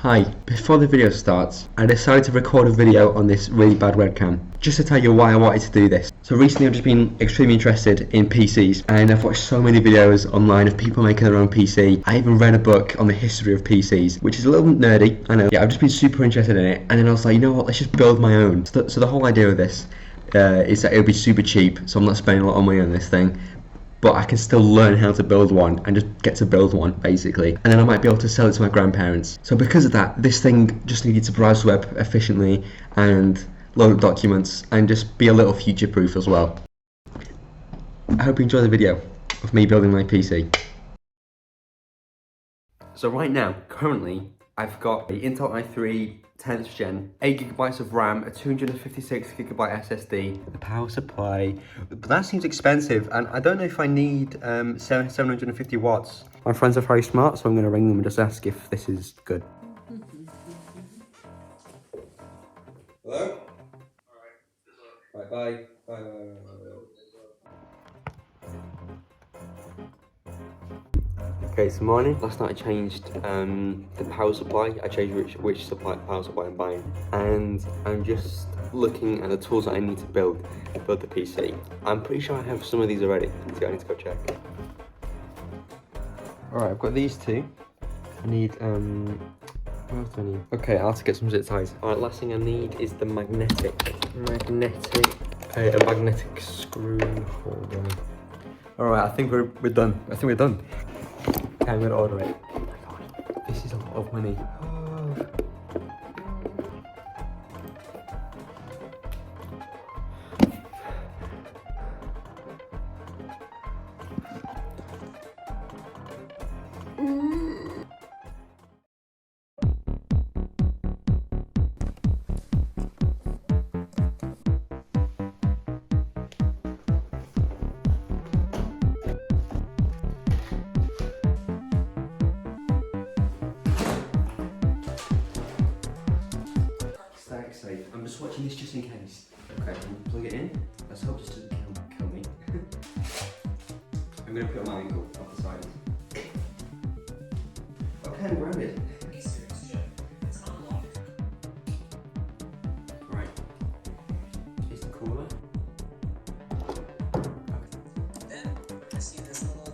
Hi, before the video starts, I decided to record a video on this really bad webcam, just to tell you why I wanted to do this. So recently I've just been extremely interested in PCs, and I've watched so many videos online of people making their own PC. I even read a book on the history of PCs, which is a little bit nerdy, I know. Yeah, I've just been super interested in it, and then I was like, you know what, let's just build my own. So the whole idea of this is that it'll be super cheap, so I'm not spending a lot of money on this thing, but I can still learn how to build one and just get to build one basically, and then I might be able to sell it to my grandparents. So because of that, this thing just needed to browse the web efficiently and load up documents and just be a little future proof as well. I hope you enjoy the video of me building my PC. So right now, currently, I've got the Intel i3 10th gen, 8GB of RAM, a 256GB SSD, the power supply, but that seems expensive, and I don't know if I need 750 watts. My friends are very smart, so I'm going to ring them and just ask if this is good. Hello? Alright, bye. Bye. Okay, so morning. Last night I changed the power supply. I changed which power supply I'm buying, and I'm just looking at the tools that I need to build the PC. I'm pretty sure I have some of these already, so I need to go check. Alright, I've got these two. I need what else do I need? Okay, I'll have to get some zip ties. Alright, last thing I need is the magnetic screw holder. Alright, I think we're done. Okay, I'm gonna order it. Oh my god, this is a lot of money. Static safe. I'm just watching this just in case. Okay, plug it in. Let's hope this doesn't kill me. I'm gonna put it on my ankle off the side. Okay, I'm grounded. It's unlocked. Right. Is the cooler? Then I see this little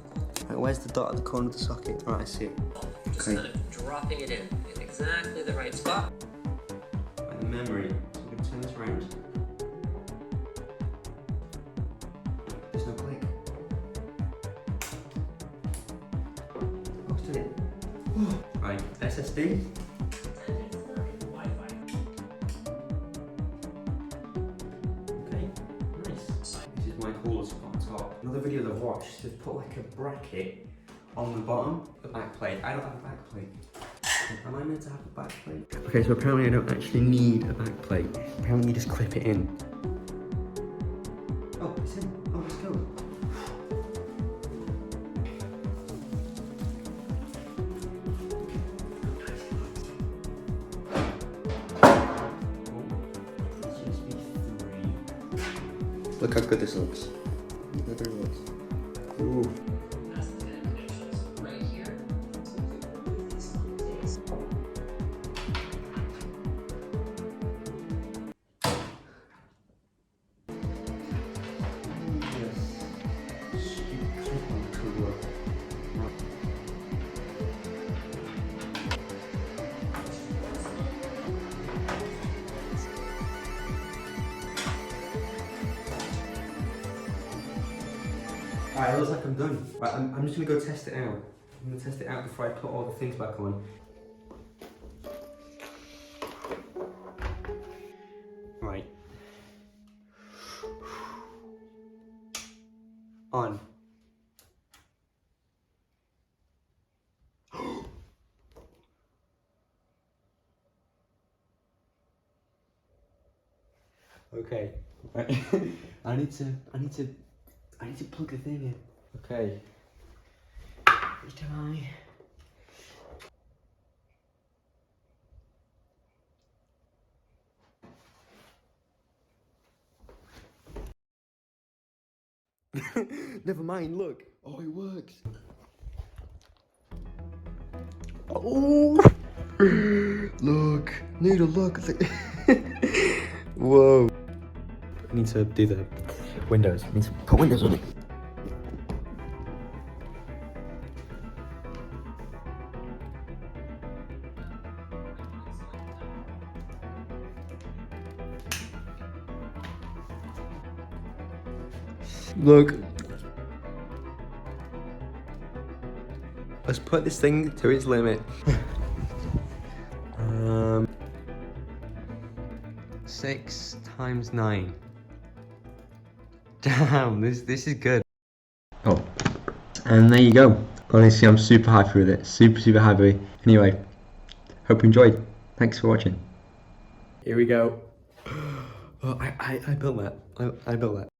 Right, where's the dot at the corner of the socket? Right, I see it. just kind of dropping it in exactly the right spot. And the memory. So I'm gonna turn this around. There's no click. Oh, it's doing it. Right, SSD. Okay, nice. This is my cooler spot on top. Another video that I've watched, just put like a bracket on the bottom, the back plate. I don't have a back plate. Am I meant to have a back plate? Okay, so apparently I don't actually need a back plate. Apparently you just clip it in. Oh, it's in. Oh, let's go. Look how good this looks. Look how good it looks. Ooh. That's the kind of connections right here. This one is Alright, it looks like I'm done. Right, I'm just gonna go test it out. I'm gonna test it out before I put all the things back on. Right. On. Okay. Right. I need to plug the thing in. Okay. Which do I? Never mind, look. Oh, it works. Oh! Look, Noodle, look. Whoa. I need to do the windows. I need to put windows on it. Look. Let's put this thing to its limit. 6 times 9. Damn, this is good. Oh, and there you go. Honestly, I'm super happy with it. Super happy. Anyway, hope you enjoyed. Thanks for watching. Here we go. Oh, I built that. I built that.